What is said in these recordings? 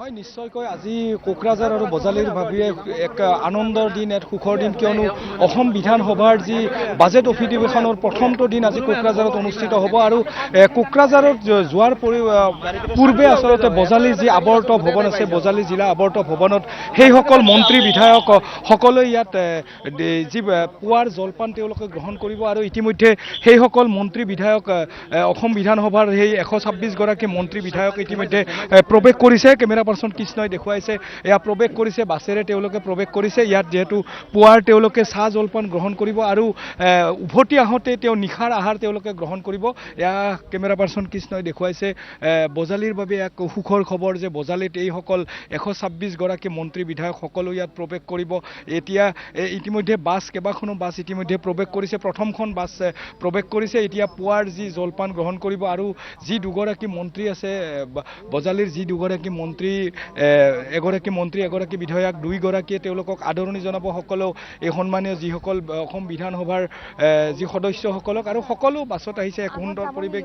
হয় নিশ্চয়কৈ আজি কোকৰাঝাৰ আৰু বজালিৰ বাবে এক আনন্দৰ দিন, এক সুখৰ দিন, কিয়নো অসম বিধানসভাৰ যি বাজেট অধিৱেশনৰ প্ৰথমটো দিন আজি কোকৰাঝাৰত অনুষ্ঠিত হ'ব। আৰু কোকৰাঝাৰত যোৱাৰ পূৰ্বে আচলতে বজালিৰ যি আৱৰ্ত ভৱন আছে, বজালি জিলা আৱৰ্ত ভৱনত সেইসকল মন্ত্ৰী বিধায়ক সকলোৱে ইয়াত যি পুৱাৰ জলপান তেওঁলোকে গ্ৰহণ কৰিব। আৰু ইতিমধ্যে সেইসকল মন্ত্ৰী বিধায়ক অসম বিধানসভাৰ সেই 126 গৰাকী মন্ত্ৰী বিধায়ক ইতিমধ্যে প্ৰৱেশ কৰিছে। কেমেৰা পাৰ্চন কৃষ্ণই দেখুৱাইছে, এয়া প্ৰৱেশ কৰিছে, বাছেৰে তেওঁলোকে প্ৰৱেশ কৰিছে। ইয়াত যিহেতু পুৱাৰ তেওঁলোকে চাহ জলপান গ্ৰহণ কৰিব আৰু উভতি আহোঁতে নিশাৰ আহাৰ তেওঁলোকে গ্ৰহণ কৰিব। এয়া কেমেৰা পাৰ্চন কৃষ্ণই দেখুৱাইছে। বজালিৰ বাবে এক সুখৰ খবৰ যে বজালিত এইসকল 126 গৰাকী মন্ত্ৰী বিধায়ক সকলো ইয়াত প্ৰৱেশ কৰিব। এতিয়া ইতিমধ্যে কেইবাখনো বাছ ইতিমধ্যে প্ৰৱেশ কৰিছে। প্ৰথমখন বাছ প্ৰৱেশ কৰিছে। এতিয়া পুৱাৰ যি জলপান গ্ৰহণ কৰিব আৰু যি দুগৰাকী মন্ত্ৰী আছে বজালিৰ, যি দুগৰাকী মন্ত্ৰী, এগৰাকী মন্ত্ৰী এগৰাকী বিধায়ক, দুইগৰাকীয়ে তেওঁলোকক আদৰণি জনাব সকলো এই সন্মানীয় যিসকল অসম বিধানসভাৰ যি সদস্যসকলক। আৰু সকলো বাছত আহিছে, এক সুন্দৰ পৰিৱেশ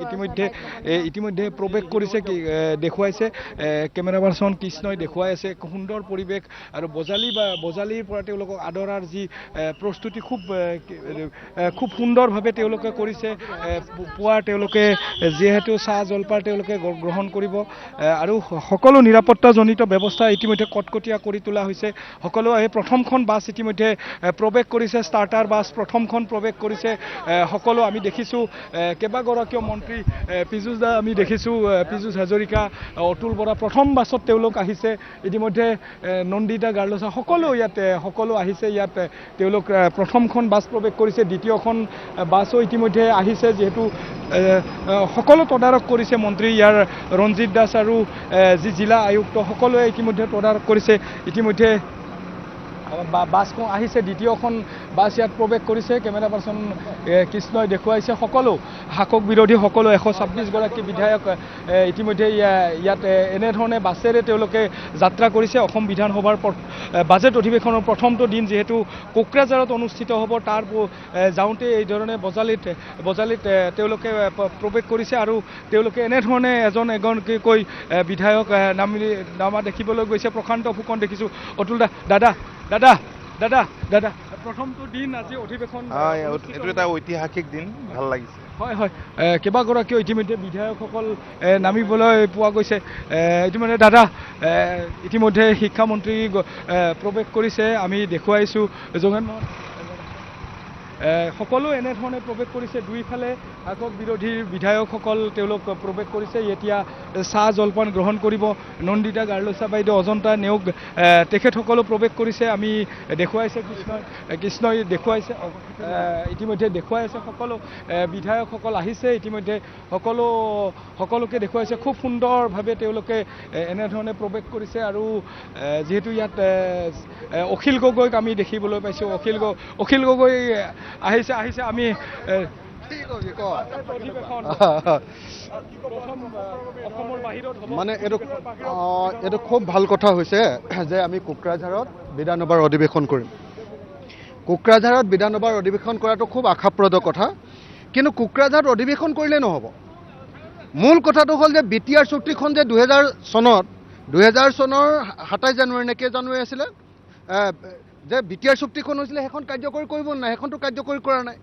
ইতিমধ্যে প্ৰৱেশ কৰিছে, দেখুৱাইছে কেমেৰা পাৰ্চন কৃষ্ণই দেখুৱাই আছে। এক সুন্দৰ পৰিৱেশ আৰু বজালিৰ পৰা তেওঁলোকক আদৰাৰ যি প্ৰস্তুতি খুব সুন্দৰভাৱে তেওঁলোকে কৰিছে। পুৱা তেওঁলোকে যিহেতু চাহ জলপান তেওঁলোকে গ্ৰহণ কৰিব আৰু সকলো নিৰাপত্তাজনিত ব্যৱস্থা ইতিমধ্যে কটকটীয়া কৰি তোলা হৈছে। সকলো এই প্ৰথমখন বাছ ইতিমধ্যে প্ৰৱেশ কৰিছে, ষ্টাৰ্টাৰ বাছ প্ৰথমখন প্ৰৱেশ কৰিছে। সকলো আমি দেখিছোঁ কেইবাগৰাকীও মন্ত্ৰী, পীযুষ দা আমি দেখিছোঁ, পীযুষ হাজৰিকা, অতুল বৰা প্ৰথম বাছত তেওঁলোক আহিছে। ইতিমধ্যে নন্দিতা গাৰ্লছা সকলো আহিছে। ইয়াত তেওঁলোক প্ৰথমখন বাছ প্ৰৱেশ কৰিছে, দ্বিতীয়খন বাছো ইতিমধ্যে আহিছে। যিহেতু সকলো তদাৰক কৰিছে মন্ত্ৰী, ইয়াৰ ৰঞ্জিত দাস আৰু যি জিলা আয়ুক্ত সকলোৱে ইতিমধ্যে তদাৰক কৰিছে। ইতিমধ্যে বাছখন আহিছে, দ্বিতীয়খন বাছ ইয়াত প্ৰৱেশ কৰিছে। কেমেৰা পাৰ্চন কৃষ্ণই দেখুৱাইছে সকলো শাসক বিৰোধী সকলো 126 গৰাকী বিধায়ক ইতিমধ্যে ইয়াত এনেধৰণে বাছেৰে তেওঁলোকে যাত্ৰা কৰিছে। অসম বিধানসভাৰ বাজেট অধিৱেশনৰ প্ৰথমটো দিন যিহেতু কোকৰাঝাৰত অনুষ্ঠিত হ'ব, তাৰ যাওঁতে এইধৰণে বজালিত তেওঁলোকে প্ৰৱেশ কৰিছে আৰু তেওঁলোকে এনেধৰণে এজনকৈ বিধায়ক নামা দেখিবলৈ গৈছে। প্ৰশান্ত ফুকন দেখিছোঁ, অতুল দাদা প্ৰথমটো দিন আজি অধিৱেশন, এইটো এটা ঐতিহাসিক দিন, ভাল লাগিছে। হয় কেইবাগৰাকীও ইতিমধ্যে বিধায়কসকল নামিবলৈ পোৱা গৈছে। ইতিমধ্যে ইতিমধ্যে শিক্ষামন্ত্ৰী প্ৰৱেশ কৰিছে, আমি দেখুৱাইছোঁ। সকলো এনেধৰণে প্ৰৱেশ কৰিছে। দুইফালে শাসক বিৰোধীৰ বিধায়কসকল তেওঁলোক প্ৰৱেশ কৰিছে। এতিয়া চাহ জলপান গ্ৰহণ কৰিব। নন্দিতা গাৰ্লছা বাইদেউ, অজন্তা নেওগ তেখেতসকলো প্ৰৱেশ কৰিছে। আমি দেখুৱাইছে কৃষ্ণই দেখুৱাইছে, ইতিমধ্যে দেখুৱাই আছে। সকলো বিধায়কসকল আহিছে, ইতিমধ্যে সকলোকে দেখুৱাইছে। খুব সুন্দৰভাৱে তেওঁলোকে এনেধৰণে প্ৰৱেশ কৰিছে। আৰু যিহেতু ইয়াত অখিল গগৈক আমি দেখিবলৈ পাইছোঁ, অখিল গগৈ আহিছে। আমি মানে এইটো খুব ভাল কথা হৈছে যে আমি কোকৰাঝাৰত বিধানসভাৰ অধিৱেশন কৰিম। কোকৰাঝাৰত বিধানসভাৰ অধিৱেশন কৰাটো খুব আশাপ্ৰদ কথা। কিন্তু কোকৰাঝাৰত অধিৱেশন কৰিলে নহ'ব। মূল কথাটো হ'ল যে BTR চুক্তিখন যে 2000 চনৰ 27 জানুৱাৰী নে কেই জানুৱাৰী আছিলে যে BTR চুক্তিখন হৈছিলে, সেইখন কাৰ্যকৰী কৰিব নাই, সেইখনটো কাৰ্যকৰী কৰা নাই।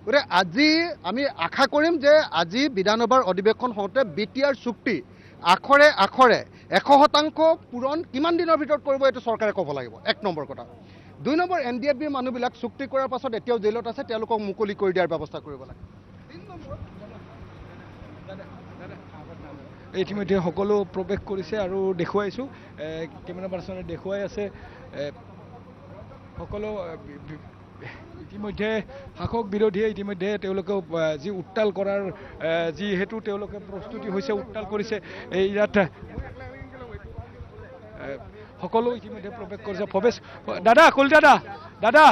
গতিকে আজি আমি আশা কৰিম যে আজি বিধানসভাৰ অধিৱেশন হওঁতে BTR চুক্তি আখৰে 100% পূৰণ কিমান দিনৰ ভিতৰত কৰিব এইটো চৰকাৰে ক'ব লাগিব, 1 নম্বৰ কথা। 2 নম্বৰ, NDFBৰ মানুহবিলাক চুক্তি কৰাৰ পাছত এতিয়াও জেলত আছে, তেওঁলোকক মুকলি কৰি দিয়াৰ ব্যৱস্থা কৰিব লাগে। ইতিমধ্যে সকলো প্ৰৱেশ কৰিছে আৰু দেখুৱাইছোঁ, কেমেৰা পাৰ্চনে দেখুৱাই আছে। সকলো ইতিমধ্যে শাসক বিৰোধীয়ে ইতিমধ্যে তেওঁলোকে যি উত্তাল কৰাৰ যিহেতু তেওঁলোকে প্ৰস্তুতি হৈছে, উত্তাল কৰিছে। ইয়াত সকলো ইতিমধ্যে প্ৰৱেশ কৰিছে। ভৱেশ দাদা, কলিতা দাদা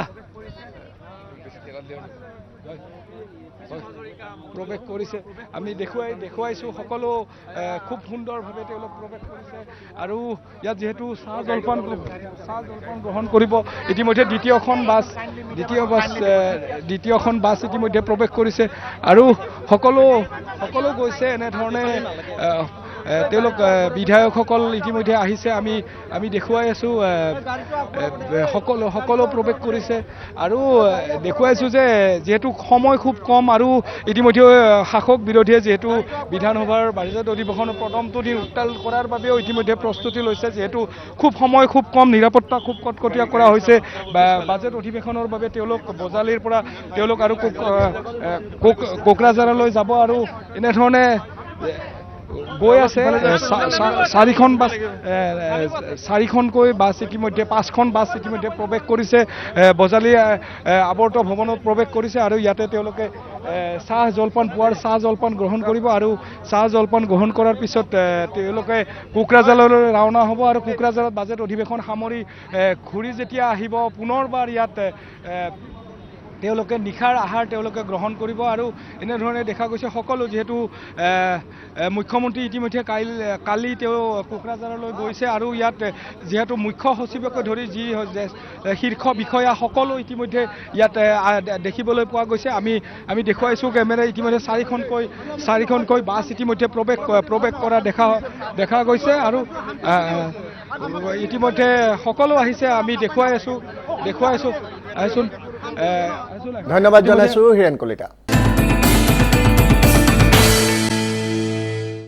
প্ৰৱেশ কৰিছে। আমি দেখুৱাইছোঁ সকলো খুব সুন্দৰভাৱে তেওঁলোক প্ৰৱেশ কৰিছে। আৰু ইয়াত যিহেতু চাহ জলপান গ্ৰহণ কৰিব। ইতিমধ্যে দ্বিতীয়খন বাছ ইতিমধ্যে প্ৰৱেশ কৰিছে আৰু সকলো গৈছে এনেধৰণে তেওঁলোক বিধায়কসকল ইতিমধ্যে আহিছে আমি দেখুৱাই আছোঁ সকলো প্ৰৱেশ কৰিছে আৰু দেখুৱাইছোঁ যে যিহেতু সময় খুব কম আৰু ইতিমধ্যে শাসক বিৰোধীয়ে যিহেতু বিধানসভাৰ বাজেট অধিৱেশনৰ প্ৰথমটো দিন উত্তাল কৰাৰ বাবেও ইতিমধ্যে প্ৰস্তুতি লৈছে যিহেতু সময় খুব কম নিৰাপত্তা খুব কটকটীয়া কৰা হৈছে বাজেট অধিৱেশনৰ বাবে তেওঁলোক বজালিৰ পৰা তেওঁলোক আৰু কোকৰাঝাৰলৈ যাব আৰু এনেধৰণে গৈ আছে চাৰিখনকৈ বাছ ইতিমধ্যে 5খন বাছ ইতিমধ্যে প্ৰৱেশ কৰিছে বজালী আৱৰ্ত ভৱনত প্ৰৱেশ কৰিছে আৰু ইয়াতে তেওঁলোকে চাহ জলপান গ্ৰহণ কৰিব আৰু চাহ জলপান গ্ৰহণ কৰাৰ পিছত তেওঁলোকে কোকৰাঝাৰলৈ ৰাওনা হ'ব আৰু কোকৰাঝাৰত বাজেট অধিৱেশন সামৰি ঘূৰি যেতিয়া আহিব পুনৰবাৰ ইয়াত তেওঁলোকে নিশাৰ আহাৰ তেওঁলোকে গ্ৰহণ কৰিব আৰু এনেধৰণে দেখা গৈছে সকলো যিহেতু মুখ্যমন্ত্ৰী ইতিমধ্যে কালি তেওঁ কোকৰাঝাৰলৈ গৈছে আৰু ইয়াত যিহেতু মুখ্য সচিবকে ধৰি যি শীৰ্ষ বিষয়া সকলো ইতিমধ্যে ইয়াত দেখিবলৈ পোৱা গৈছে আমি দেখুৱাইছোঁ কেমেৰা ইতিমধ্যে চাৰিখনকৈ বাছ ইতিমধ্যে প্ৰৱেশ কৰা দেখা গৈছে আৰু ইতিমধ্যে সকলো আহিছে আমি দেখুৱাইছোঁ ধন্যবাদ জনাইছোঁ হিৰেণ কলিতা।